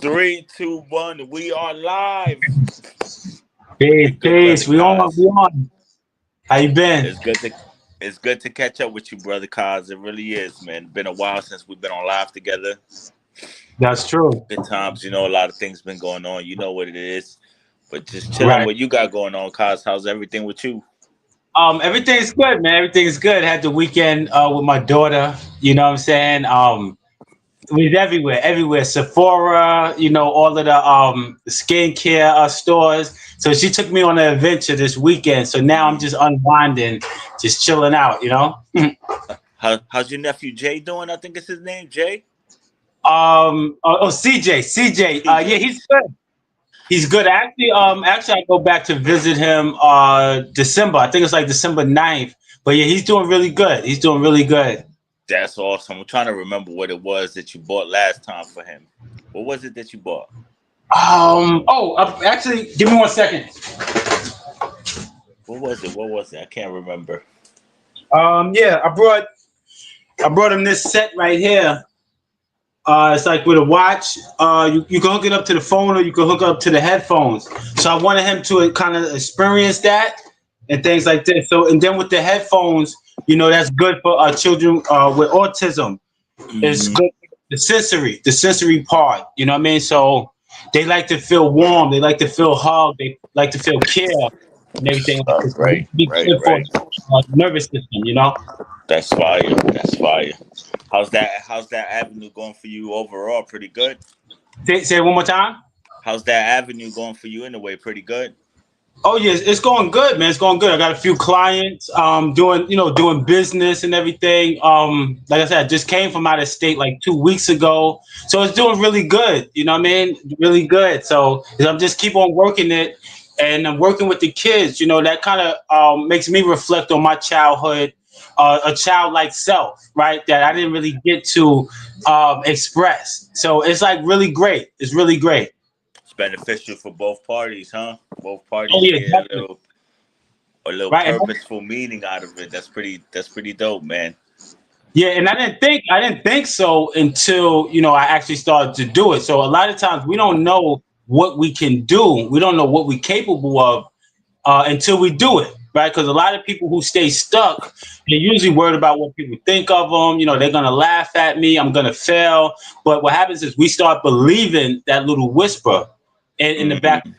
Three, two, one. We are live. Peace, The good brother peace. We on, Kaz. we on. How you been? It's good to it's good to catch up with you, brother Kaz. It really is, man. Been a while since we've been on live together. That's true. Good times, a lot of things been going on. You know what it is. But just chilling. Right. What you got going on, Kaz? How's everything with you? Everything's good, man. Everything's good. Had the weekend with my daughter. You know what I'm saying? We was everywhere. Sephora, all of the skincare stores. So she took me on an adventure this weekend. So now I'm Mm. just unwinding, just chilling out. How's your nephew Jay doing? I think it's his name, Jay. CJ. Yeah, TJ. he's good. He's good. Actually, I go back to visit him December. I think it's like December 9th. But yeah, he's doing really good. He's doing really good. That's awesome. I'm trying to remember what it was that you bought last time for him. What was it that you bought? Actually, give me 1 second. What was it? What was it? I can't remember. Yeah, I brought him this set right here. It's like with a watch. You can hook it up to the phone or you can hook it up to the headphones. So I wanted him to kind of experience that and things like this. So and then with the headphones, that's good for children with autism. It's Hmm. good for the sensory part. You know what I mean? So they like to feel warm. They like to feel hugged. They like to feel care and everything like this. So Right, it be right, good for right. nervous system. That's fire. That's fire. How's that avenue going for you overall? Pretty good. Say it one more time. How's that avenue going for you in a way? Pretty good. Oh yes, it's going good, man. It's going good. I got a few clients doing business and everything. Like I said, I just came from out of state like 2 weeks ago. So it's doing really good. You know what I mean? Really good. So I'm just keep on working it and I'm working with the kids, that kind of makes me reflect on my childhood, a childlike self, right? That I didn't really get to express. So it's like really great. It's really great. It's beneficial for both parties, huh? Both Oh parties yeah, get definitely. a little Right. purposeful meaning out of it. That's pretty dope, man. Yeah, and I didn't think so until I actually started to do it. So a lot of times we don't know what we can do. We don't know what we're capable of until we do it, right? Because a lot of people who stay stuck, they're usually worried about what people think of them. They're gonna laugh at me. I'm gonna fail. But what happens is we start believing that little whisper in the back. Hmm.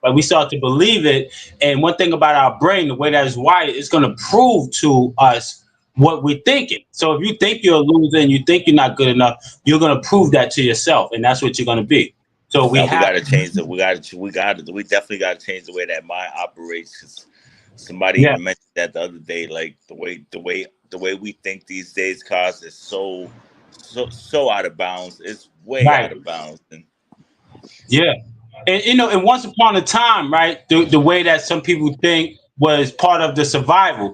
Like we start to believe it. And one thing about our brain, the way that is wired, it's going to prove to us what we're thinking. So if you think you're a loser and you think you're not good enough, you're going to prove that to yourself, and that's what you're going to be. So we Now we have gotta change it. We definitely gotta change the way that mind operates. 'Cause somebody yeah, even mentioned that the other day, like the way we think these days, cause is so out of bounds. It's way out right, of bounds. And yeah. And and once upon a time, right, the way that some people think was part of survival,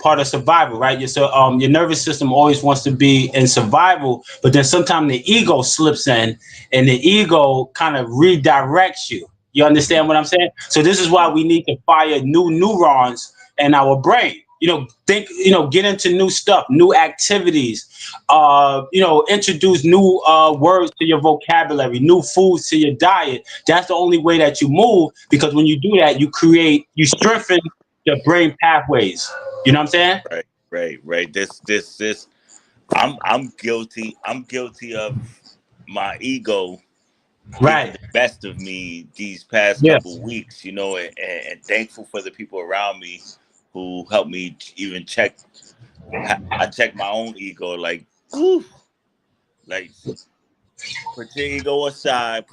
right? Your nervous system always wants to be in survival, but then sometimes the ego slips in, and the ego kind of redirects you. You understand what I'm saying? So this is why we need to fire new neurons in our brain. Get into new stuff, new activities. Introduce new words to your vocabulary, new foods to your diet. That's the only way that you move, because when you do that, you strengthen the brain pathways. You know what I'm saying? right, right. This. I'm guilty. I'm guilty of my ego getting Right. the best of me these past Yeah. couple weeks. And thankful for the people around me who helped me even check. I check my own ego, like, whew, like put your ego aside,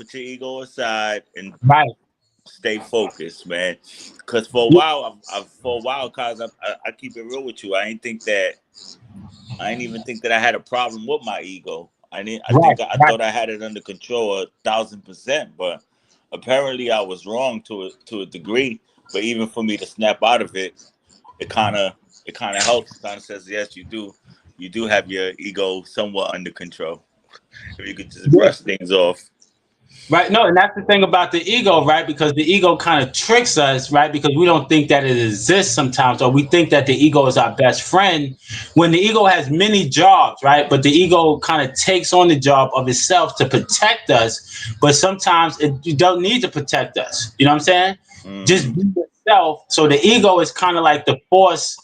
and Right. stay focused, man. Because for a Yeah. while, cause I keep it real with you. I didn't even think that I had a problem with my ego. I didn't. Right. I Right. thought I had it under control 1,000%, but apparently I was wrong to a degree. But even for me to snap out of it, it kind of it kind of helps. Kind of says, yes, you do have your ego somewhat under control. If you could just Yeah. brush things off. Right. No, and that's the thing about the ego, right? Because the ego kind of tricks us, right? Because we don't think that it exists sometimes, or we think that the ego is our best friend when the ego has many jobs, right? But the ego kind of takes on the job of itself to protect us. But sometimes you don't need to protect us. You know what I'm saying? Just Hmm. be yourself. So the ego is kind of like the force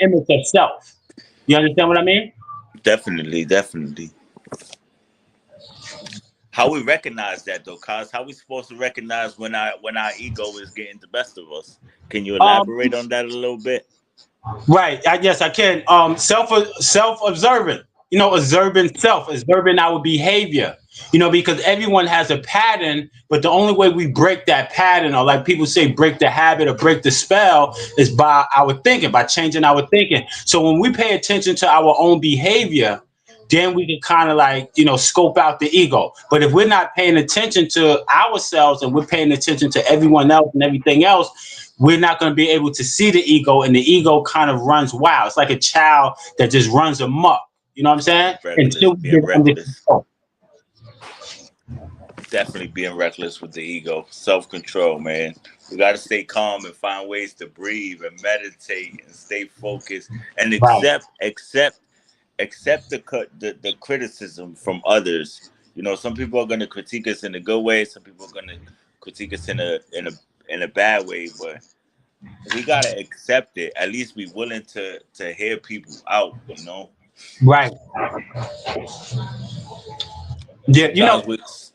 image of self. You understand what I mean? Definitely, definitely. How we recognize that though, Cos? How we supposed to recognize when our ego is getting the best of us? Can you Um, elaborate on that a little bit? Right. I guess I can. Self observant. Observing self, observing our behavior. Because everyone has a pattern, but the only way we break that pattern, or like people say, break the habit or break the spell, is by our thinking, by changing our thinking. So when we pay attention to our own behavior, then we can kind of like scope out the ego. But if we're not paying attention to ourselves and we're paying attention to everyone else and everything else, we're not going to be able to see the ego, and the ego kind of runs wild. It's like a child that just runs amok. You know what I'm saying? Reckless, Until we get being under reckless. control. Definitely being reckless with the ego. Self control, man. We got to stay calm and find ways to breathe and meditate and stay focused and Right. accept the criticism from others. Some people are going to critique us in a good way. Some people are going to critique us in a bad way. But we gotta accept it. At least be willing to hear people out. Right. Yeah.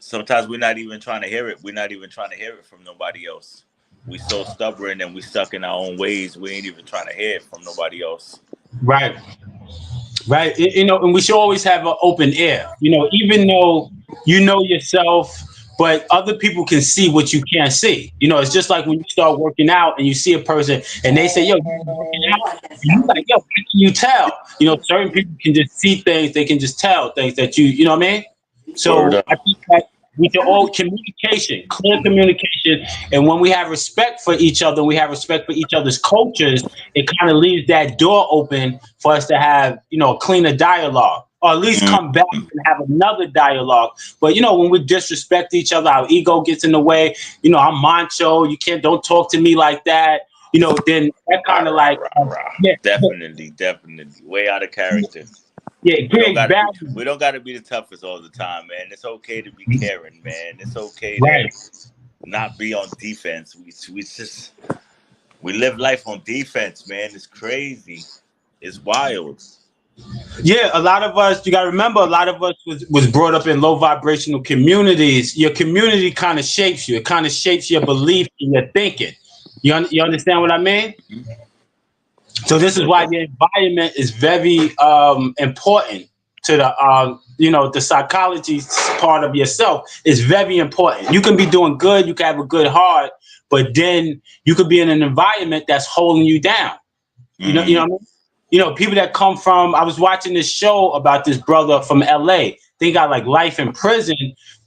Sometimes we're not even trying to hear it. We're not even trying to hear it from nobody else. We so stubborn and we stuck in our own ways. We ain't even trying to hear it from nobody else. Right. Right. And we should always have an open ear. Even though you know yourself, but other people can see what you can't see. It's just like when you start working out and you see a person and they say, "Yo, you working out?" And you like, "Yo, how can you tell?" Certain people can just see things. They can just tell things that you know what I mean? Word So up. I think that we can all communication, clear communication, and when we have respect for each other, we have respect for each other's cultures. It kind of leaves that door open for us to have, a cleaner dialogue, or at least Mm. come back and have another dialogue. But when we disrespect each other, our ego gets in the way. I'm macho. You can't, don't talk to me like that. Then that Rah, kind of rah, like, rah, rah. yeah, Definitely, definitely. Way out of character. yeah, We don't create gotta be balance. we don't gotta be the toughest all the time, man. It's okay to be caring, man. It's okay to Right. not be on defense. We live life on defense, man. It's crazy. It's wild. Yeah, a lot of us, you got to remember, a lot of us was brought up in low vibrational communities. Your community kind of shapes you. It kind of shapes your belief and your thinking. You understand what I mean? So this is Word why up. your environment is very important to the psychology part of yourself is very important. You can be doing good, you can have a good heart, but then you could be in an environment that's holding you down. You know Mm. what I mean? People that come from. I was watching this show about this brother from LA. They got like life in prison,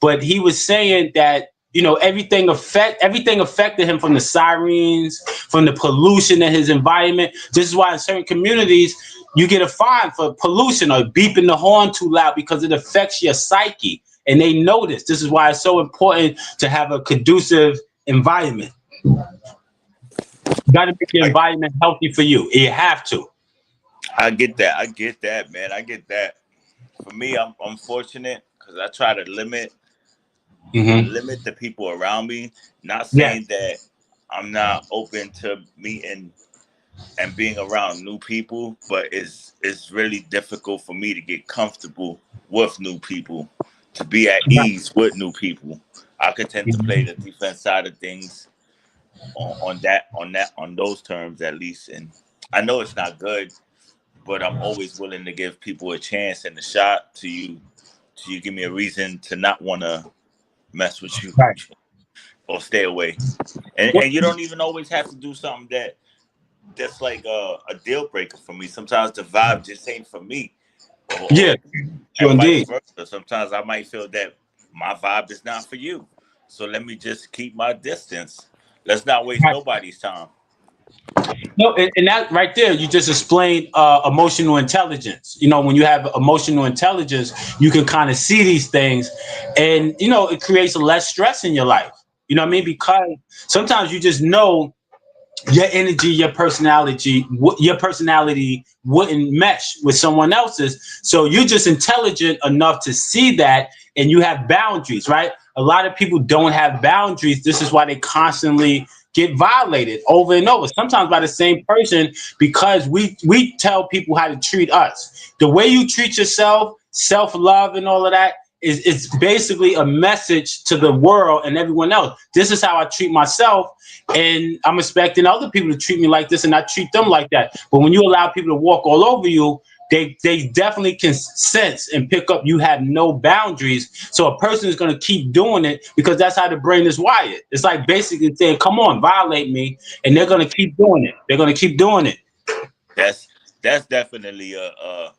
but he was saying that everything affected him, from the sirens, from the pollution in his environment. This is why in certain communities you get a fine for pollution or beeping the horn too loud, because it affects your psyche, and they notice. This is why it's so important to have a conducive environment. You got to make the I environment healthy for you. You have to. I get that. I get that, man. I get that. For me, I'm fortunate because I try to Hmm. limit the people around me. Not Yeah. saying that I'm not open to meeting and being around new people, but it's really difficult for me to get comfortable with new people, to be at Right. ease with new people. I could tend to play Mhm. the defense side of things on those terms at least, and I know it's not good, but I'm always willing to give people a chance and a shot till you give me a reason to not want to mess with you Right. or stay away. And you don't even always have to do something that's like a deal breaker for me. Sometimes the vibe just ain't for me, Yeah. or True and vice indeed. versa. Sometimes I might feel that my vibe is not for you, so let me just keep my distance. Let's not waste Right. nobody's time. No, and that right there, you just explained emotional intelligence. When you have emotional intelligence, you can kind of see these things, and it creates less stress in your life. You know what I mean? Because sometimes you just know your energy, your personality wouldn't mesh with someone else's. So you're just intelligent enough to see that, and you have boundaries, right? A lot of people don't have boundaries. This is why they constantly get violated over and over, sometimes by the same person, because we tell people how to treat us. The way you treat yourself, self-love and all of that, is basically a message to the world and everyone else. This is how I treat myself, and I'm expecting other people to treat me like this, and I treat them like that. But when you allow people to walk all over you, they definitely can sense and pick up you have no boundaries. So a person is going to keep doing it because that's how the brain is wired. It's like basically saying, "Come on, violate me," and they're going to keep doing it. They're going to keep doing it. That's that's definitely a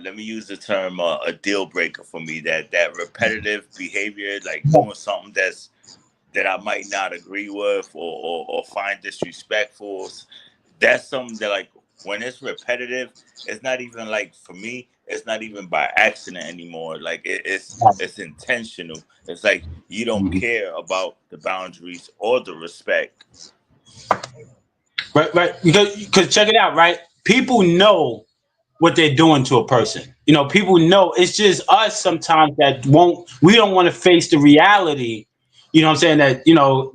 let me use the term a deal breaker for me. That repetitive behavior, like doing something that I might not agree with or find disrespectful. That's something that, like, when it's repetitive, it's not even like, for me, it's not even by accident anymore. Like, it's intentional. It's like you don't care about the boundaries or the respect. Right, because check it out, right? People know what they're doing to a person. People know. It's just us sometimes that won't. We don't want to face the reality. You know what I'm saying?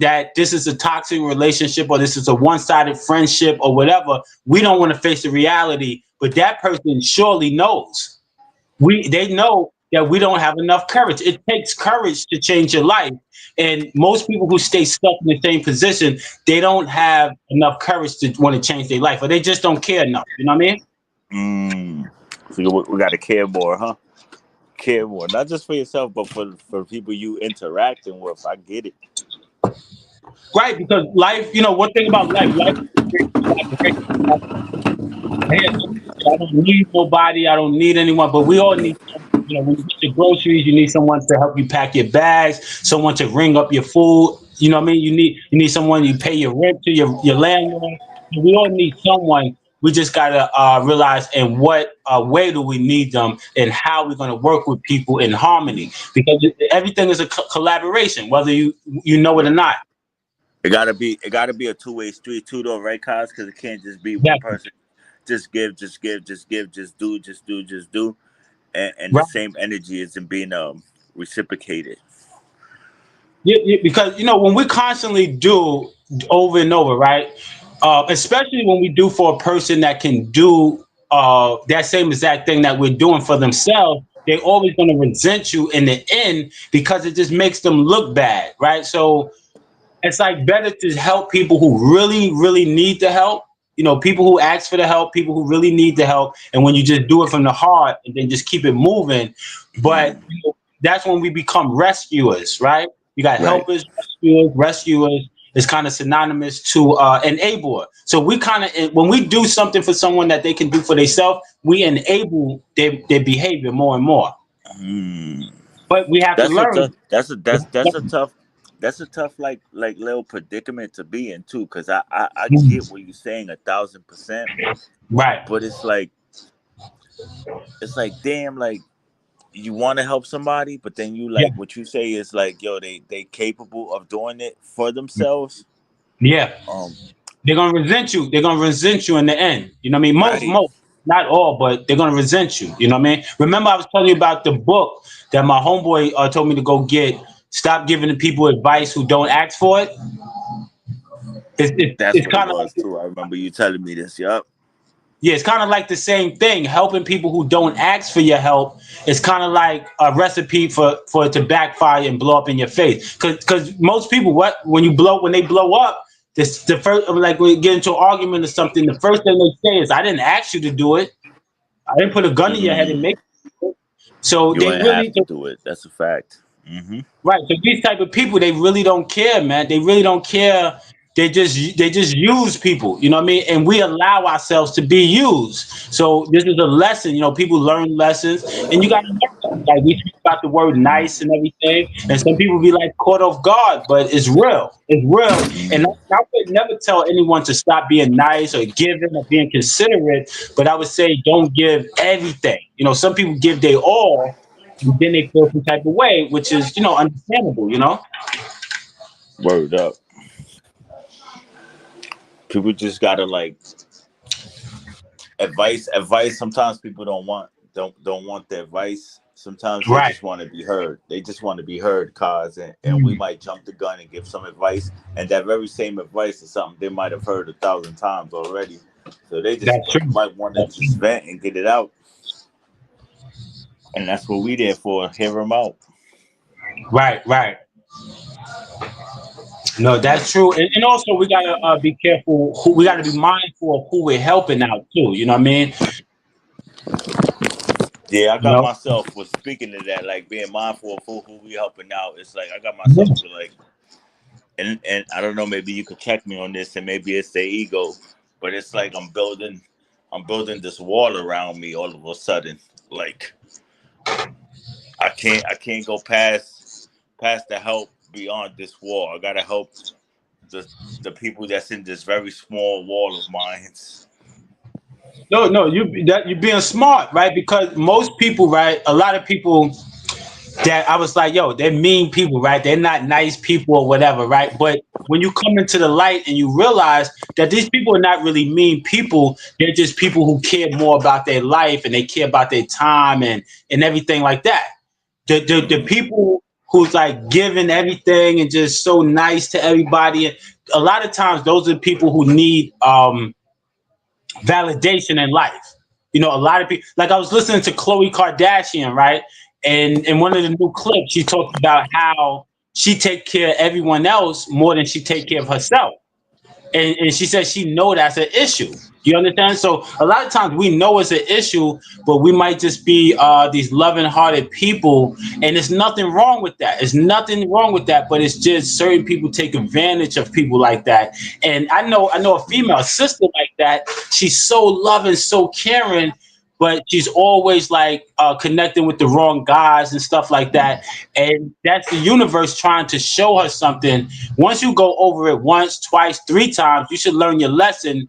That this is a toxic relationship, or this is a one-sided friendship, or whatever. We don't want to face the reality, but that person surely knows. They know that we don't have enough courage. It takes courage to change your life. And most people who stay stuck in the same position, they don't have enough courage to want to change their life, or they just don't care enough. You know what I mean? Mm. So we got to care more, huh? Care more, not just for yourself, but for people you interacting with. I get it. Right, because life, one thing about life is collaboration. I don't need nobody. I don't need anyone. But we all need. When you get your groceries, you need someone to help you pack your bags, someone to ring up your food. You know what I mean? You need someone you pay your rent to, your landlord. We all need someone. We just gotta realize in what way do we need them, and how we're gonna work with people in harmony. Because everything is a collaboration, whether you know it or not. It gotta be a two-way street too, though, right, Cos? Because it can't just be one Yeah, person. Just give, just give, just give, just do, and the right. same energy isn't being reciprocated. Yeah, because when we constantly do over and over, right? Especially when we do for a person that can do that same exact thing that we're doing for themselves, they're always going to resent you in the end because it just makes them look bad, right? So it's like better to help people who really, really need the help. People who ask for the help, people who really need the help, and when you just do it from the heart and then just keep it moving. But Mm. that's when we become rescuers, right? You got Right. helpers, rescuers is kind of synonymous to enabler. So we kind of, when we do something for someone that they can do for themselves, we enable their behavior more and more. Mm. But we have to That's a learn. tough. That's a tough like little predicament to be in too. Because I get what you're saying 1,000%, Right. but it's like damn, like, you want to help somebody, but then you, Yeah. like, what you say is like, yo, they capable of doing it for themselves. Yeah. Um. They're gonna resent you. They're gonna resent you in the end. You know what I mean? Right. Most, not all, but they're gonna resent you. You know what I mean? Remember, I was telling you about the book that my homeboy told me to go get. Stop giving the people advice who don't ask for it. That's It's what it kind of was like, too. I remember you telling me this. Yup. yeah, it's kind of like the same thing. Helping people who don't ask for your help is kind of like a recipe for it to backfire and blow up in your face. Because most people, when they blow up, the first, like, when you get into an argument or something, the first thing they say is, "I didn't ask you to do it. I didn't put a gun in your head and Mm. make you do it." So You they ain't have really, to do it. That's a fact. right. So these type of people, they really don't care, man. They really don't care they just use people, you know what I mean? And we allow ourselves to be used. So this is a lesson, people learn lessons, and you got to learn. Like we speak about the word nice and everything, and some people be like caught off guard, but it's real. It's real, and I would never tell anyone to stop being nice or giving or being considerate. But I would say don't give everything. Some people give their all, and then they feel some type of way, which is understandable. Word up. People just gotta like advice. Sometimes people don't want the advice. Sometimes they Right. just want to be heard. They just want to be heard, cause and we might jump the gun and give some advice, and that very same advice is something they might have heard 1,000 times already. So they just That's true. might want to That's just true. vent and get it out, and that's what we there for. Hear them out. Right, right. No, that's true. And also we gotta be careful. We gotta be mindful of who we're helping out too. You know what I mean? Yeah, I You got know? myself with speaking to that, like being mindful of who we helping out. It's like I got myself Yes. with like, and I don't know, maybe you could check me on this, and maybe it's their ego, but it's like I'm building this wall around me all of a sudden. Like I can't go past the help beyond this wall. I gotta help the the people that's in this very small wall of mine. No, no, you're being smart, right? Because most people, right? A lot of people that I was like, yo, they're mean people, right? They're not nice people or whatever, right? But when you come into the light and you realize that these people are not really mean people, they're just people who care more about their life and they care about their time and everything like that. The Mhm. people who's like giving everything and just so nice to everybody. A lot of times, those are people who need validation in life. A lot of people. Like I was listening to Khloe Kardashian, right? And in one of the new clips, she talked about how she take care of everyone else more than she take care of herself, and she said she know that's an issue. You understand? So a lot of times we know it's an issue, but we might just be these loving-hearted people, and there's nothing wrong with that. There's nothing wrong with that, but it's just certain people take advantage of people like that. And I know a female sister like that. She's so loving, so caring, but she's always like connecting with the wrong guys and stuff like that. And that's the universe trying to show her something. Once you go over it once, twice, three times, you should learn your lesson.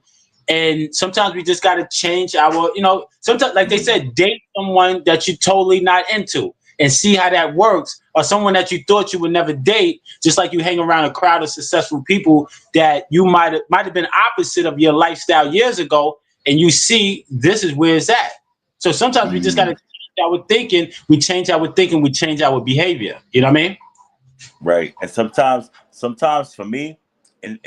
And sometimes we just got to change sometimes, like they said, date someone that you're totally not into and see how that works, or someone that you thought you would never date, just like you hang around a crowd of successful people that you might have been opposite of your lifestyle years ago, and you see this is where it's at. So sometimes we just got to Mhm. change our thinking. We change our thinking. We change our behavior. You know what I mean? Right, and sometimes for me, in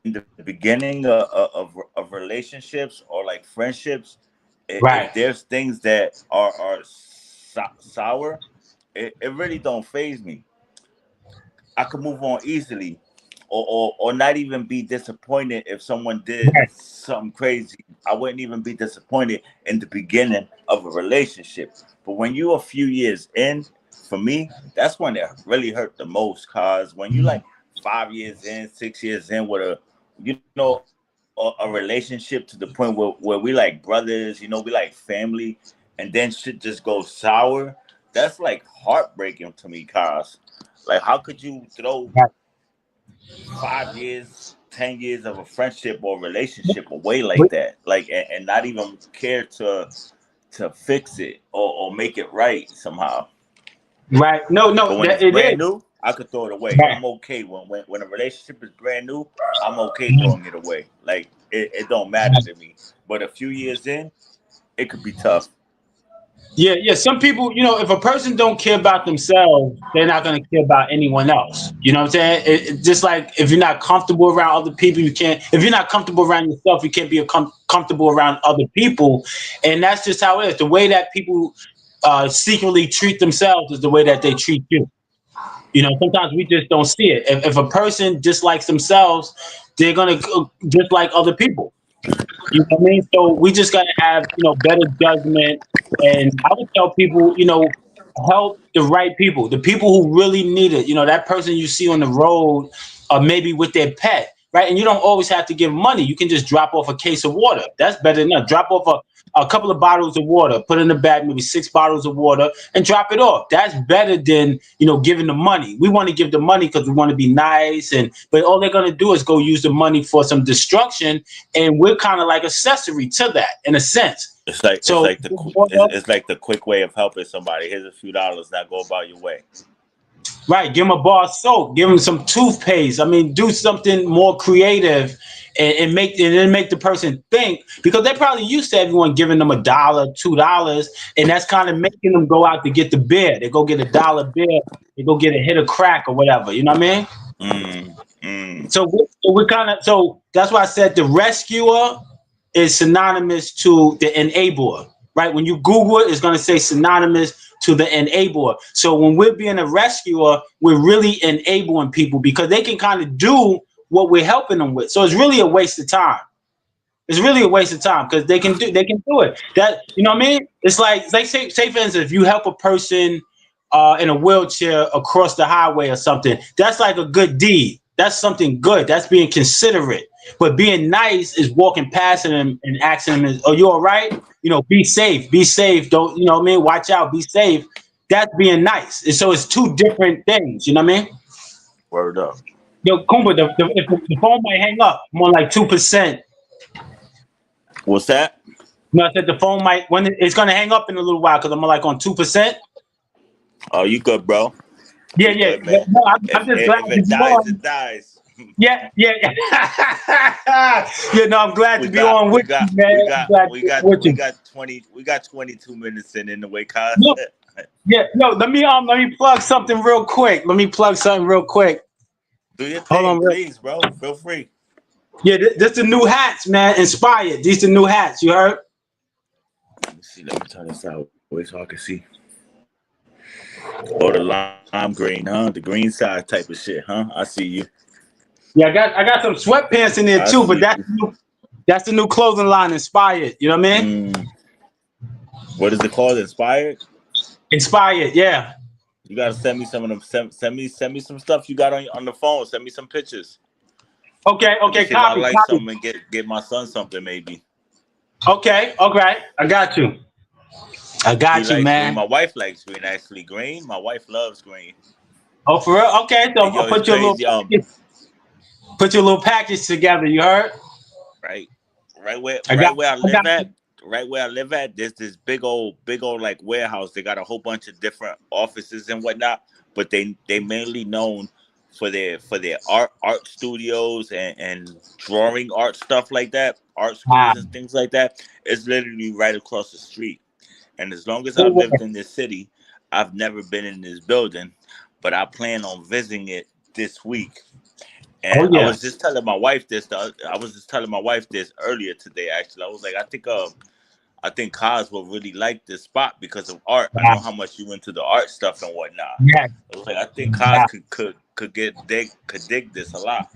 the beginning of relationships or like friendships, if Right. there's things that are sour, it really don't phase me. I could move on easily, or not even be disappointed if someone did Right. something crazy. I wouldn't even be disappointed in the beginning of a relationship. But when you a few years in, for me, that's when it really hurt the most. Cause when you like 5 years in, 6 years in with a relationship to the point where we like brothers, we like family, and then shit just goes sour. That's like heartbreaking to me, cause like how could you throw Right. 5 years, 10 years of a friendship or relationship away like that, like and not even care to fix it or make it right somehow. Right. No, But no, when that it's it brand is. new, I could throw it away. Right. I'm okay when a relationship is brand new. I'm okay throwing it away. Like it don't matter to me. But a few years in, it could be tough. Yeah, yeah. Some people, if a person don't care about themselves, they're not going to care about anyone else. You know what I'm saying? Just like if you're not comfortable around other people, you can't. If you're not comfortable around yourself, you can't be comfortable around other people. And that's just how it is. The way that people secretly treat themselves is the way that they treat you. Sometimes we just don't see it. If a person dislikes themselves, they're gonna dislike other people. You know what I mean? So we just gotta have, better judgment. And I would tell people, help the right people, the people who really need it. That person you see on the road, or maybe with their pet. right? And you don't always have to give money. You can just drop off a case of water. That's better than that. Drop off a couple of bottles of water, put in the bag, maybe 6 bottles of water, and drop it off. That's better than, giving the money. We want to give the money because we want to be nice, but all they're gonna do is go use the money for some destruction, and we're kind of like accessory to that in a sense. It's like the quick way of helping somebody. Here's a few dollars. Now go about your way. Right, give them a bar of soap, give them some toothpaste. I mean, do something more creative, and make the person think, because they're probably used to everyone giving them $1, $2, and that's kind of making them go out to get the beer. They go get $1 beer, they go get a hit of crack or whatever. You know what I mean? So that's why I said the rescuer is synonymous to the enabler. Right, when you Google it, it's going to say synonymous to the enabler. So when we're being a rescuer, we're really enabling people because they can kind of do what we're helping them with. So it's really a waste of time. It's really a waste of time because they can do it. That, you know what I mean? It's like say for instance, if you help a person in a wheelchair across the highway or something, that's like a good deed. That's something good. That's being considerate. But being nice is walking past him and asking him, "Are you all right? Be safe. Be safe. Don't, you know what I mean? Watch out. Be safe." That's being nice. And so it's two different things. You know what I mean? Word up. Yo, Kumba, the phone might hang up. I'm on like 2%. What's that? No, I said the phone might, it's going to hang up in a little while because I'm like on 2%. Oh, you good, bro? Yeah. Good, no, I'm just glad if it dies, it dies. Yeah. No, I'm glad to be on with you, man. We got 22 minutes in the way, Kyle. No, let me plug something real quick. Do your thing, hold on, please, bro. Feel free. Yeah, this the new hats, man. Inspired. These the new hats. You heard? Let me see. Let me turn this out so I can see. Oh, the lime green, huh? The green side type of shit, huh? I see you. Yeah, I got some sweatpants in there too, but that's the new clothing line, Inspired. You know what I mean? What is it called? Inspired? Inspired, yeah. You gotta send me some of them. Send me some stuff you got on the phone. Send me some pictures. Okay. Copy. I like something and get my son something maybe. Okay. I got you. Man. Green. My wife likes green. Actually, green. My wife loves green. Oh, for real? Okay, so I'll put your little package together. You heard? Right where I live at. There's this big old like warehouse. They got a whole bunch of different offices and whatnot, but they mainly known for their art studios and drawing art stuff like that, art schools and things like that. It's literally right across the street. And as long as I've lived in this city, I've never been in this building, but I plan on visiting it this week. And I was just telling my wife this. Earlier today. Actually, I was like, I think Kaz will really like this spot because of art. I know how much you into the art stuff and whatnot. Yeah. I was like, I think Kaz could dig this a lot.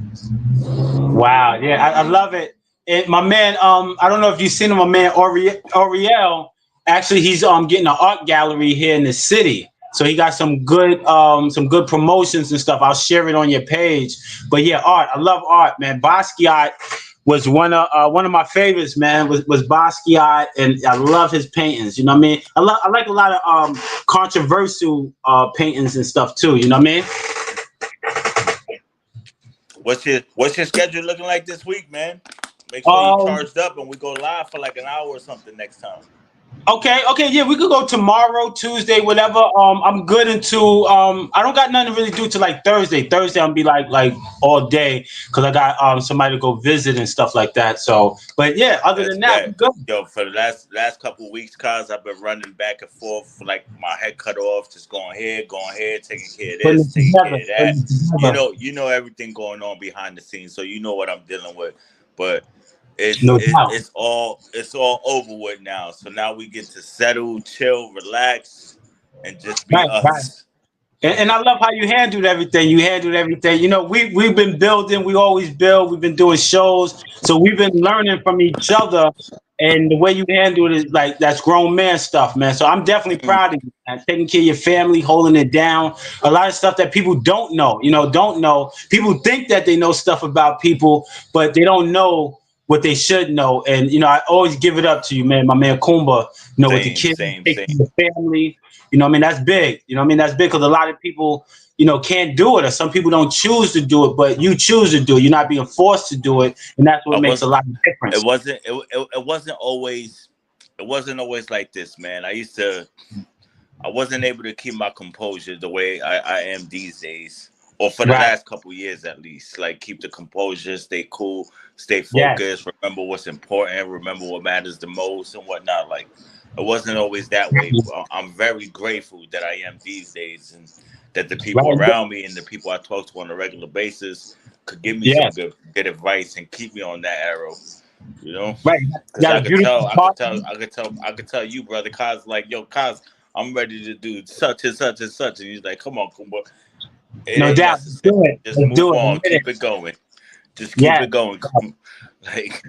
Wow. Yeah, I love it. My man, I don't know if you've seen him, my man Oriel. Actually, he's getting an art gallery here in the city. So he got some good promotions and stuff. I'll share it on your page. But yeah, art. I love art, man. Basquiat was one of my favorites, man. Was Basquiat, and I love his paintings. You know what I mean? I like a lot of controversial paintings and stuff too. You know what I mean? What's your schedule looking like this week, man? Make sure you charged up and we go live for like an hour or something next time. Okay, yeah, we could go tomorrow, Tuesday, whatever. I'm good until I don't got nothing to really do till like Thursday. Thursday I'll be like all day because I got somebody to go visit and stuff like that. So, but yeah, other than that, good. Yo, for the last couple of weeks, cause I've been running back and forth, like my head cut off, just going here, taking care of this, taking care of that. You know everything going on behind the scenes, so you know what I'm dealing with. But it's all over with now. So now we get to settle, chill, relax, and just be us. Right. And I love how you handled everything. You know, we've been building. We always build. We've been doing shows. So we've been learning from each other. And the way you handle it is like that's grown man stuff, man. So I'm definitely Mhm. proud of you, man. Taking care of your family, holding it down. A lot of stuff that people don't know, don't know. People think that they know stuff about people, but they don't know what they should know. And I always give it up to you, man. My man Kumba, with the Same, kids, same, taking same. care of the family. That's big. That's big because a lot of people, can't do it, or some people don't choose to do it, but you choose to do it. You're not being forced to do it, and that's I what makes a was lot of it difference. wasn't it wasn't always like this, man. I wasn't able to keep my composure the way I am these days, or for the Right. last couple years at least. Like keep the composure, stay cool, stay Yes. focused, remember what's important, remember what matters the most and whatnot. Like it wasn't always that way. I'm very grateful that I am these days, and that the people Right. around me and the people I talk to on a regular basis could give me some Yes. good advice and keep me on that arrow. You know, Right. You because got a beautiful partner. I could tell you, brother Kaz, like, yo, Kaz, I'm ready to do such and such and such, and he's like, come on, Kumba, it No ain't doubt. Let's necessary. do it. Just Let's move do it. I'm on, with it. keep it going, just keep Yes. it going. Like,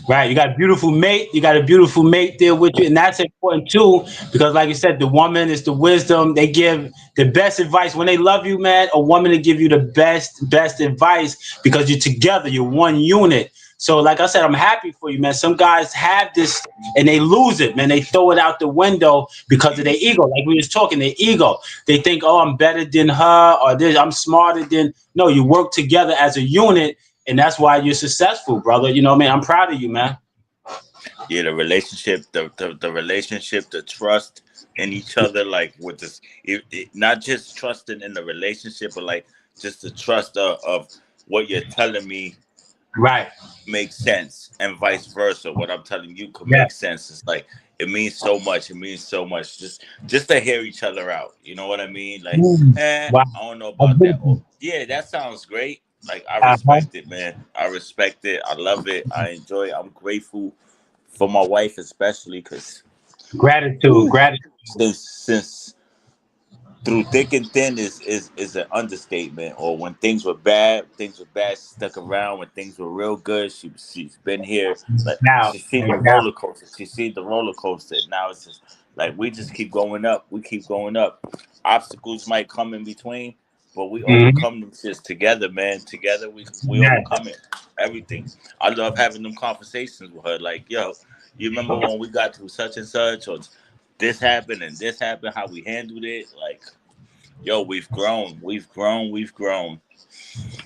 Right. You got a beautiful mate. You got a beautiful mate there with you. And that's important too, because like you said, the woman is the wisdom. They give the best advice. When they love you, man, a woman to give you the best advice because you're together, you're one unit. So, like I said, I'm happy for you, man. Some guys have this and they lose it, man. They throw it out the window because of their ego. Like we was talking, their ego. They think, oh, I'm better than her, or this, I'm smarter than. No, you work together as a unit, and that's why you're successful, brother. You know what I mean? I'm proud of you, man. yeah, the relationship, the relationship, the trust in each other, like with this, not just trusting in the relationship, but like just the trust of what you're telling me Right. make sense and vice versa. What I'm telling you could Yeah. make sense. It's like it means so much. It means so much just to hear each other out. You know what I mean? Like, Wow. I don't know That's about that. beautiful. Or yeah, that sounds great. Like I Uh-huh. respect it, man. I respect it. I love it. I enjoy it. I'm grateful for my wife, especially because Gratitude. Gratitude. since through thick and thin is an understatement. Or when things were bad, she stuck around. When things were real good, she's been here. Like Now. she's seen the Now. roller coaster. She's seen the roller coaster. Now it's just like we just keep going up. We keep going up. Obstacles might come in between, but we Mm-hmm. overcome them just together, man. Together we Yes. overcome it. Everything. I love having them conversations with her. Like, yo, you remember when we got through such and such, or this happened and this happened, how we handled it? Like, yo, we've grown. We've grown. We've grown.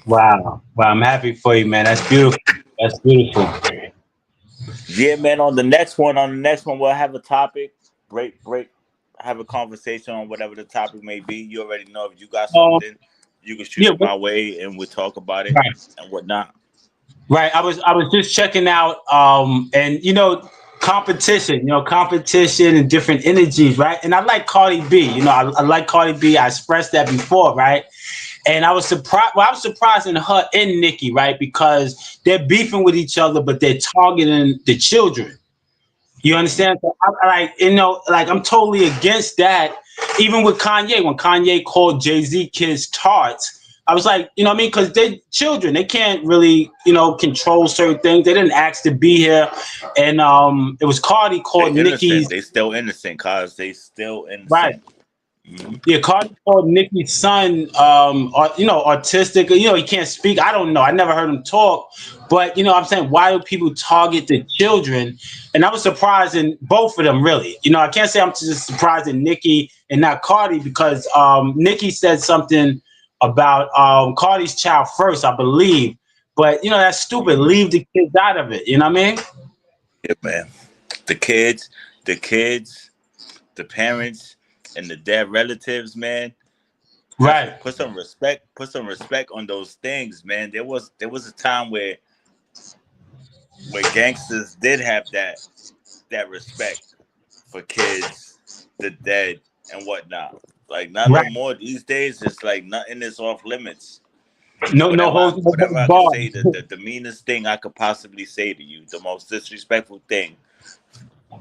Wow. Wow. I'm happy for you, man. That's beautiful. That's beautiful. Yeah, man. On the next one, we'll have a topic. Break. Have a conversation on whatever the topic may be. You already know if you got Um, something, you can shoot yeah. it my way, and we'll talk about it Right. and whatnot. Right. I was just checking out and competition, competition and different energies, right? And I like Cardi B. I like Cardi B. I expressed that before, right? And I was surprised. Well, I was surprised in her and Nicki, right? Because they're beefing with each other, but they're targeting the children. You Hmm. understand? So I like, like I'm totally against that. Even with Kanye, when Kanye called Jay-Z kids tarts, I was like, you know what I mean? Because they're children. They can't really, control certain things. They didn't ask to be here. And it was Cardi They called innocent. Nicki's, They still innocent, cause they still right. innocent. Hmm. Yeah, Cardi called Nicki's son, autistic. He can't speak. I don't know. I never heard him talk. But I'm saying, why do people target the children? And I was surprised in both of them, really. I can't say I'm just surprised in Nicki and not Cardi because Nicki said something about Cardi's child first, I believe. But that's stupid. Hmm. Leave the kids out of it. You know what I mean? Yeah, man. The kids, the kids, the parents, and the dead relatives, man. Have Right. put some respect. Put some respect on those things, man. There was a time where gangsters did have that respect for kids, the dead, and whatnot. Like not no Right. more these days. It's like nothing is off limits. No, no Whatever I, holds, no whatever holds I could barred. say, the meanest thing I could possibly say to you, the most disrespectful thing.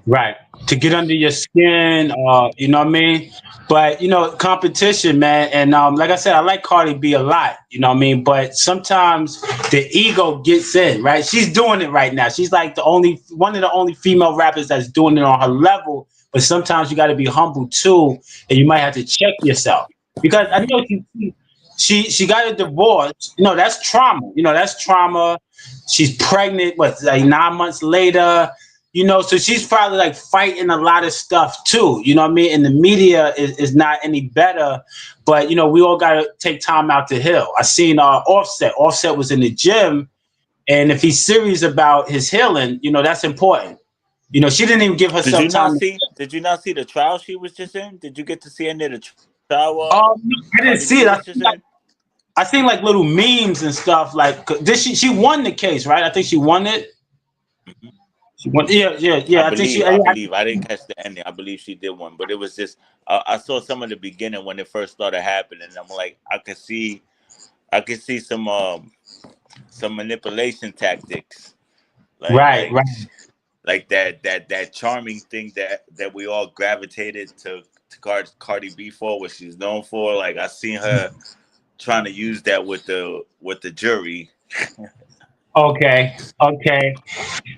Right. To get under your skin, you know what I mean? But competition, man, and like I said, I like Cardi B a lot, you know what I mean? But sometimes the ego gets in, right? She's doing it right now. She's like the only one of the only female rappers that's doing it on her level. But sometimes you gotta be humble too, and you might have to check yourself. Because I know she got a divorce. That's trauma. That's trauma. She's pregnant, what, like 9 months later? So she's probably like fighting a lot of stuff too. You know what I mean? And the media is not any better. But we all gotta take time out to heal. I seen Offset. Offset was in the gym, and if he's serious about his healing, that's important. She didn't even give Did herself you not time. see? Did you not see the trial she was just in? Did you get to see any of the trial? I Cardi didn't B see it. was just in. I seen like little memes and stuff. Like, did she won the case, right? I think she won it. Mhm. She won. Yeah, yeah, I yeah. I think she. believe. I believe. I didn't catch the ending. I believe she did one, but it was just. I saw some of the beginning when it first started happening. And I'm like, I could see. I could see some manipulation tactics, like Right, like right. like that charming thing that we all gravitated to Cardi B for, what she's known for. Like I seen her trying to use that with the jury. Okay, okay.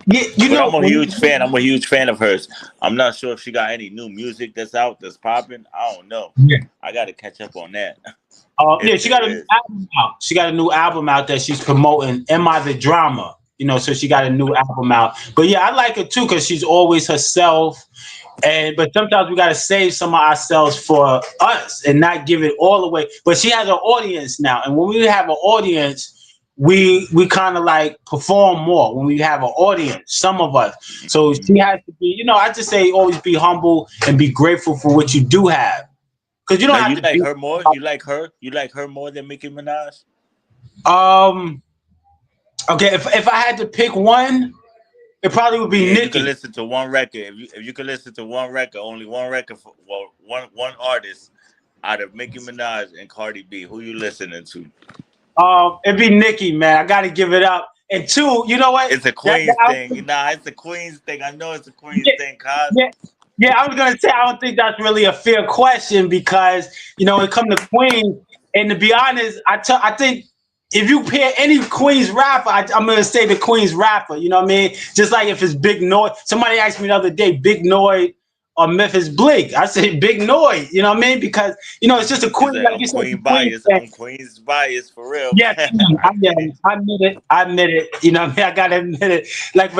Yeah, But I'm a when huge fan. I'm a huge fan of hers. I'm not sure if she got any new music that's out that's popping. I don't know. yeah. I got to catch up on that Yeah, if she there got a new is. album out. She got a new album out that she's promoting. Am I the Drama? So she got a new album out. But yeah, I like her too because she's always herself. But sometimes we gotta save some of ourselves for us and not give it all away. But she has an audience now, and when we have an audience, we kind of like perform more when we have an audience. Some of us, so she has to be. I just say always be humble and be grateful for what you do have, because you don't Now have you to like be. her more? You like her? You like her more than Nicki Minaj? Um. Okay, if I had to pick one, it probably would be Yeah, you can Nicki. listen to one record. If you can listen to one record, only one record for one artist out of Nicki Minaj and Cardi B, who you listening to? It'd be Nicki, man. I got to give it up. And two, you know what? It's a That Queens thing. album, Nah, it's a Queens thing. I know it's a Queens yeah, thing, cuz. yeah, yeah. I was gonna say I don't think that's really a fair question because when it comes to Queens, and to be honest, I think if you pair any Queens rapper, I'm gonna say the Queens rapper. You know what I mean? Just like if it's Big Noise. Somebody asked me the other day, Big Noise or Memphis Bleak. I say Big Noise. You know what I mean? Because it's just a He's Queen, like, like I'm you said, it's Queen a Queens bias. thing. I'm Queens bias for real. Yes, I admit it. I admit it. What I mean? I gotta admit it. Like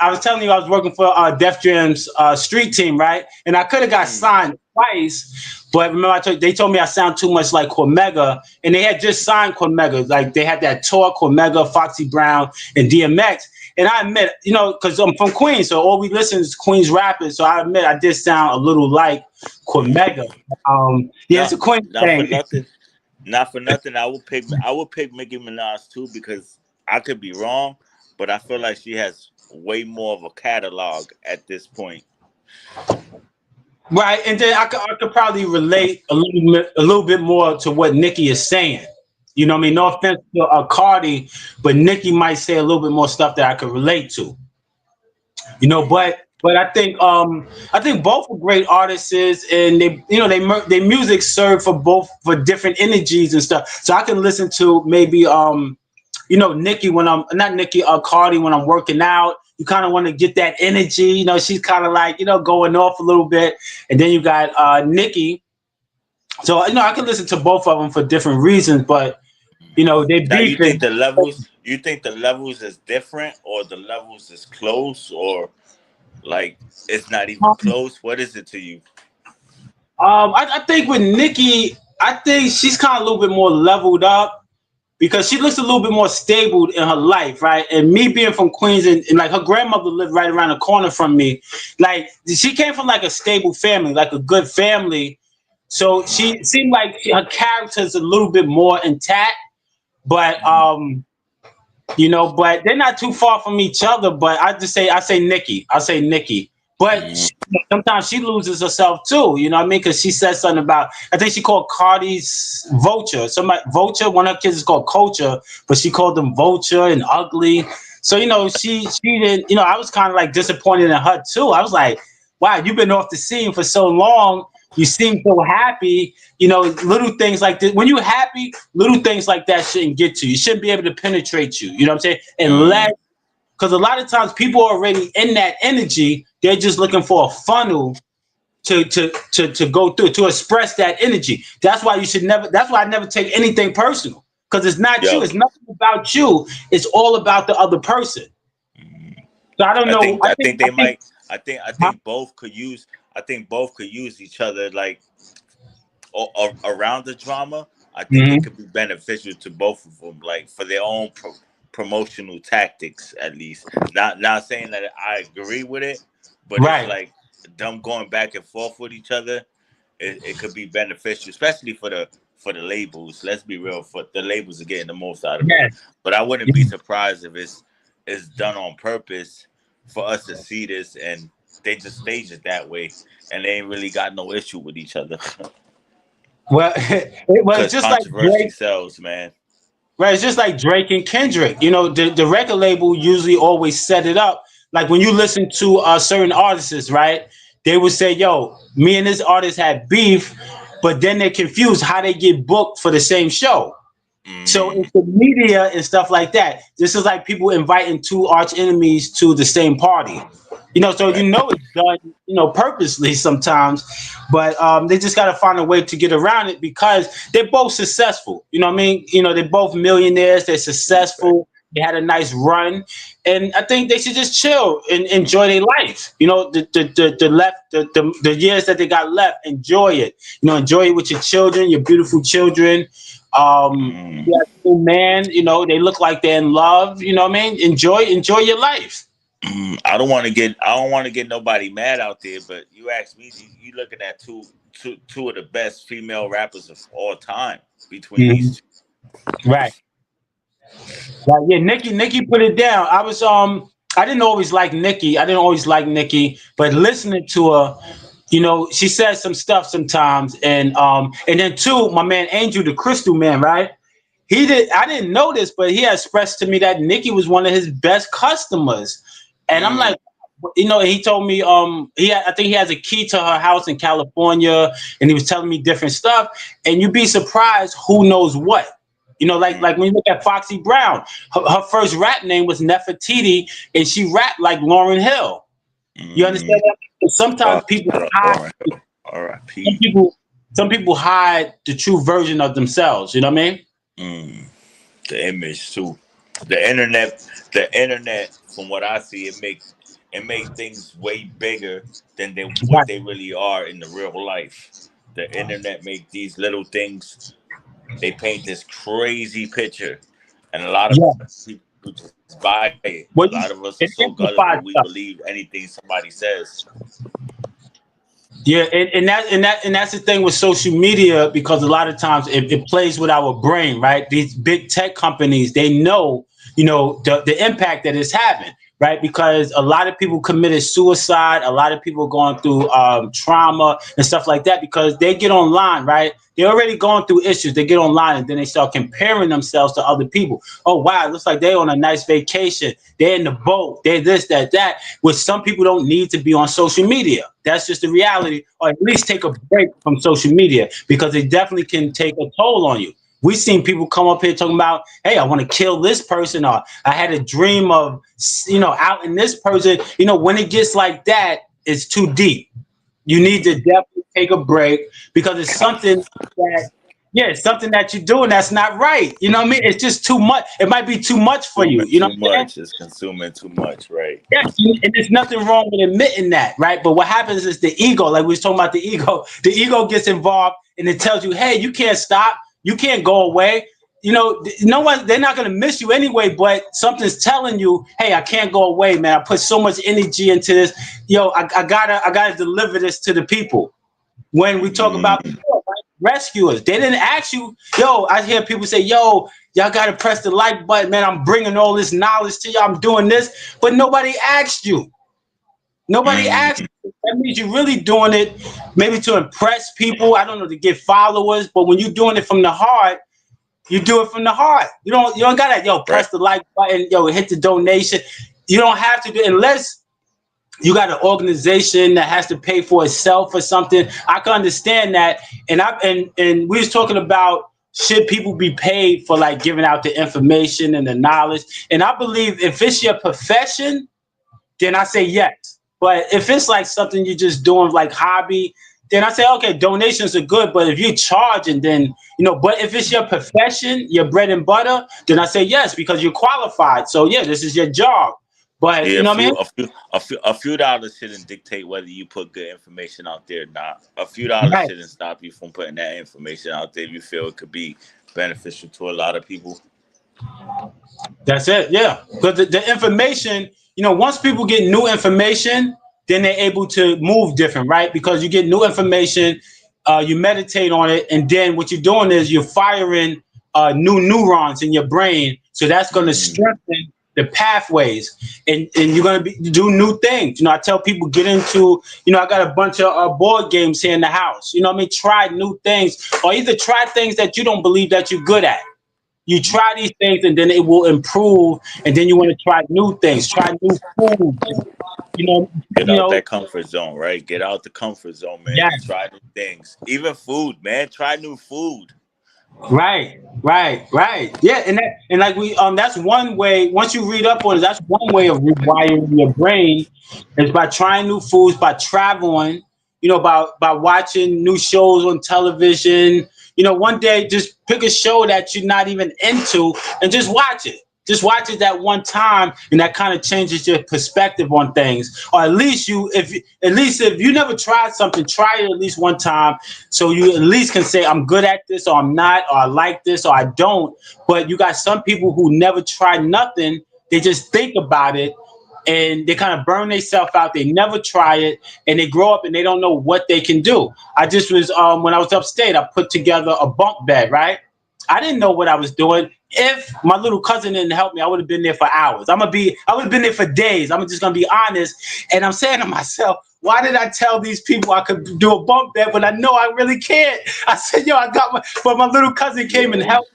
I was telling you, I was working for Def Jam's street team, right? And I could have got Mm. signed twice, but remember they told me I sound too much like Cormega, and they had just signed Cormega. Like they had that tour, Cormega, Foxy Brown, and DMX. And I admit, because I'm from Queens, so all we listen is Queens rappers. So I admit I did sound a little like Cormega. Yeah, it's No, a Queens not for thing. nothing. Not for nothing. I would pick Nicki Minaj too because I could be wrong, but I feel like she has way more of a catalog at this point. Right, and then I could probably relate a little bit more to what Nikki is saying. You know what I mean? No offense to Cardi, but Nikki might say a little bit more stuff that I could relate to. But I think both are great artists, and they music serve for both for different energies and stuff. So I can listen to maybe Nikki when I'm not Nikki Cardi when I'm working out. You kind of want to get that energy. She's kind of like going off a little bit, and then you got Nikki. So I can listen to both of them for different reasons, but they Now you think beefing. the levels you think the levels is different or the levels is close or like it's not even close? What is it to you? I think with Nikki, I think she's kind of a little bit more leveled up because she looks a little bit more stable in her life, right? And me being from Queens and like her grandmother lived right around the corner from me, like she came from like a stable family, like a good family. So she seemed like her character is a little bit more intact, but but they're not too far from each other. But I say Nikki. I say Nikki. But Mm. sometimes she loses herself too. You know what I mean? Because she said something about. I think she called Cardi's Vulture. Somebody Vulture. One of her kids is called Culture, but she called them Vulture and ugly. So she didn't. I was kind of like disappointed in her too. I was like, wow, you've been off the scene for so long. You seem so happy. Little things like this. When you're happy, little things like that shouldn't get to you. You shouldn't be able to penetrate you. You know what I'm saying? Unless, because a lot of times people are already in that energy. They're just looking for a funnel to go through, to express that energy. That's why you should never. That's why I never take anything personal, because it's not you. Yo, It's nothing about you. It's all about the other person. So I don't I know. think I I think think I they think might. I huh? think both could use. I think both could use each other. Like around the drama, I think it Mhm. could be beneficial to both of them, like for their own promotional tactics, at least. Not saying that I agree with it, but it's Right. like them going back and forth with each other. It could be beneficial, especially for the labels. Let's be real, for the labels are getting the most out of it. Yes. But I wouldn't be Yes. surprised if it's done on purpose for us to see this, and they just stage it that way, and they ain't really got no issue with each other. Well, well, it's Because just like controversy Drake. sells, man. Right, it's just like Drake and Kendrick. The record label usually always set it up. Like when you listen to certain artists, right? They would say, "Yo, me and this artist had beef," but then they're confused how they get booked for the same show. So Mm, it's the media and stuff like that. This is like people inviting two arch enemies to the same party. So right. it's done, purposely sometimes, but they just got to find a way to get around it because they're both successful. You know what I mean? They're both millionaires. They're Right. successful. They had a nice run, and I think they should just chill and enjoy their life. The years that they got left, enjoy it. Enjoy it with your children, your beautiful children. Mm, Yeah, man. They look like they're in love. You know what I mean? Enjoy your life. I don't want to get nobody mad out there, but you ask me, you looking at two of the best female rappers of all time between Mhm. these two. Right. Right. Yeah, Nikki put it down. I didn't always like Nikki. I didn't always like Nikki, but listening to her, she says some stuff sometimes, and then too, my man Angel, the Crystal Man, right? I didn't know this, but he expressed to me that Nikki was one of his best customers. And I'm Mm, like, he told me I think he has a key to her house in California, and he was telling me different stuff. And you'd be surprised who knows what. mm, Like when you look at Foxy Brown, her first rap name was Nefertiti, and she rapped like Lauryn Hill. You understand mm. that? And sometimes Oh, people shout out hide. Lauren. Some R.I.P. people, some people hide the true version of themselves. You know what I mean? Mm. The image too. The internet, from what I see, it make things way bigger than what Right. they really are in the real life. The internet make these little things. They paint this crazy picture, and a lot of Yeah. people just buy it. A lot Well, of us are so it gullible we amplifies stuff. believe anything somebody says. Yeah, and that's the thing with social media because a lot of times it plays with our brain, right? These big tech companies, they know, the impact that it's having, right? Because a lot of people committed suicide, a lot of people going through trauma and stuff like that because they get online, right? They're already going through issues. They get online and then they start comparing themselves to other people. Oh wow, it looks like they're on a nice vacation. They're in the boat. They're this, that, which some people don't need to be on social media. That's just the reality, or at least take a break from social media because it definitely can take a toll on you. We've seen people come up here talking about, hey, I want to kill this person, or I had a dream of, out in this person. When it gets like that, it's too deep. You need to definitely take a break because it's something that, yeah, it's something that you're doing that's not right. You know what I mean? It's just too much. It might be too much for you. Consuming You know too what I'm saying? much. It's consuming too much, right? Yeah, and there's nothing wrong with admitting that, right? But what happens is the ego, like we was talking about the ego, gets involved and it tells you, hey, you can't stop, you can't go away. No one, they're not gonna miss you anyway, but something's telling you, hey, I can't go away, man. I put so much energy into this. I gotta deliver this to the people. When we talk about Mm, rescuers, they didn't ask you, yo, I hear people say, yo, y'all got to press the like button, man. I'm bringing all this knowledge to you. I'm doing this, but nobody asked you. Nobody asked mm, you. That means you're really doing it maybe to impress people. I don't know, to get followers, but when you're doing it from the heart, You do it from the heart. You don't gotta Right. press the like button, hit the donation. You don't have to do unless you got an organization that has to pay for itself or something. I can understand that. And we was talking about should people be paid for like giving out the information and the knowledge. And I believe if it's your profession, then I say yes. But if it's like something you're just doing like hobby, then I say okay, donations are good. But if you're charging, then But if it's your profession, your bread and butter, then I say yes because you're qualified. So yeah, this is your job. But Yeah, you know what I mean? a few dollars shouldn't dictate whether you put good information out there or not. A few dollars Right. shouldn't stop you from putting that information out there if you feel it could be beneficial to a lot of people. That's it. Yeah, because the information, once people get new information, then they're able to move different, right? Because you get new information, you meditate on it, and then what you're doing is you're firing new neurons in your brain. So that's going to Mm. strengthen the pathways, and you're going to do new things. I tell people get into, I got a bunch of board games here in the house. You know what I mean? Try new things, or either try things that you don't believe that you're good at. You try these things and then it will improve, and then you want to try new things, try new foods. You know, Get you out know, that comfort zone, right? Get out the comfort zone, man, yeah, and try new things. Even food, man. Try new food. right. Yeah, and like that's one way. Once you read up on it, that's one way of rewiring your brain is by trying new foods, by traveling. By watching new shows on television. One day just pick a show that you're not even into and just watch it. Just watch it that one time, and that kind of changes your perspective on things. Or at least if you never tried something, try it at least one time, so you at least can say, I'm good at this, or I'm not, or I like this, or I don't. But you got some people who never try nothing. They just think about it and they kind of burn themselves out. They never try it and they grow up and they don't know what they can do. I just was, when I was upstate, I put together a bunk bed, right? I didn't know what I was doing. If my little cousin didn't help me, I would have been there for hours. I would have been there for days. I'm just gonna be honest. And I'm saying to myself, why did I tell these people I could do a bunk bed when I know I really can't? I said, yo, but my little cousin came and Yo, helped.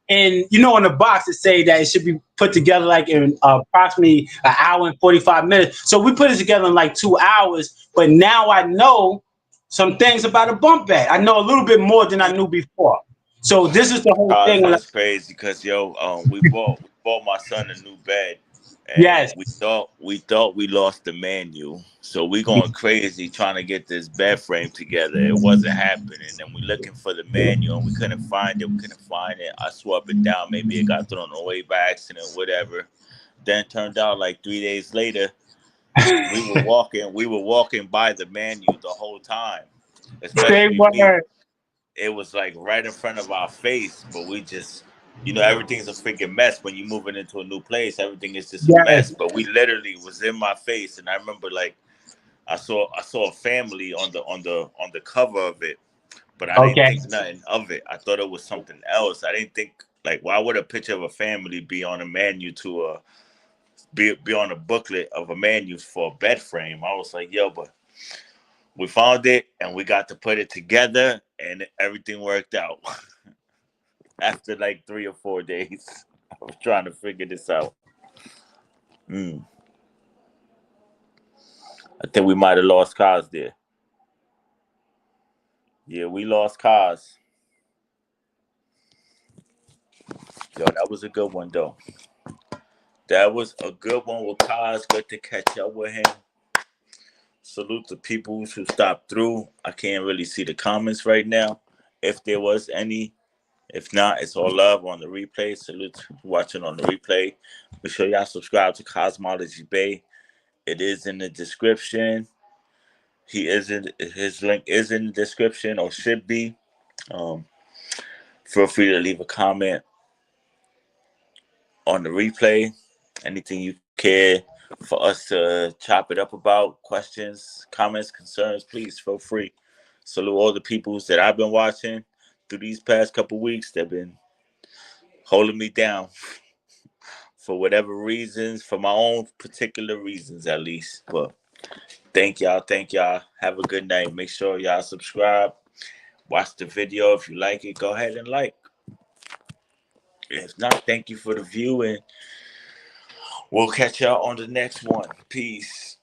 And on the box it say that it should be put together like in approximately an hour and 45 minutes. So we put it together in like 2 hours. But now I know some things about a bunk bed. I know a little bit more than I knew before. So this is the whole thing. that's crazy because we bought my son a new bed, and Yes. we thought we lost the manual, so we going crazy trying to get this bed frame together. It wasn't happening, and we looking for the manual and we couldn't find it. I swore up and down maybe it got thrown away by accident, whatever. Then it turned out like 3 days later we were walking by the manual the whole time, Say especially me. word. It was like right in front of our face, but we just, everything's a freaking mess when you're moving into a new place. Everything is just a Yes. mess. But we literally was in my face, and I remember like I saw a family on the cover of it, but I didn't Okay. think nothing of it. I thought it was something else. I didn't think like why would a picture of a family be on a menu to be on a booklet of a menu for a bed frame? I was like, yo, but we found it and we got to put it together and everything worked out. After like 3 or 4 days, I was trying to figure this out. Mm. I think we might have lost cars there. Yeah, we lost cars. Yo, that was a good one though. That was a good one with cars. Good to catch up with him. Salute to people who stopped through. I can't really see the comments right now, if there was any. If not, it's all love on the replay. Salute to people watching on the replay. Make sure y'all subscribe to Cosmology Bay. It is in the description. His link is in the description or should be. Um, Feel free to leave a comment on the replay. Anything you care for us to chop it up about, questions, comments, concerns, please feel free. Salute all the peoples that I've been watching through these past couple weeks. They've been holding me down for whatever reasons, for my own particular reasons at least. But thank y'all. Thank y'all. Have a good night. Make sure y'all subscribe. Watch the video. If you like it, go ahead and like. If not, thank you for the viewing. We'll catch y'all on the next one. Peace.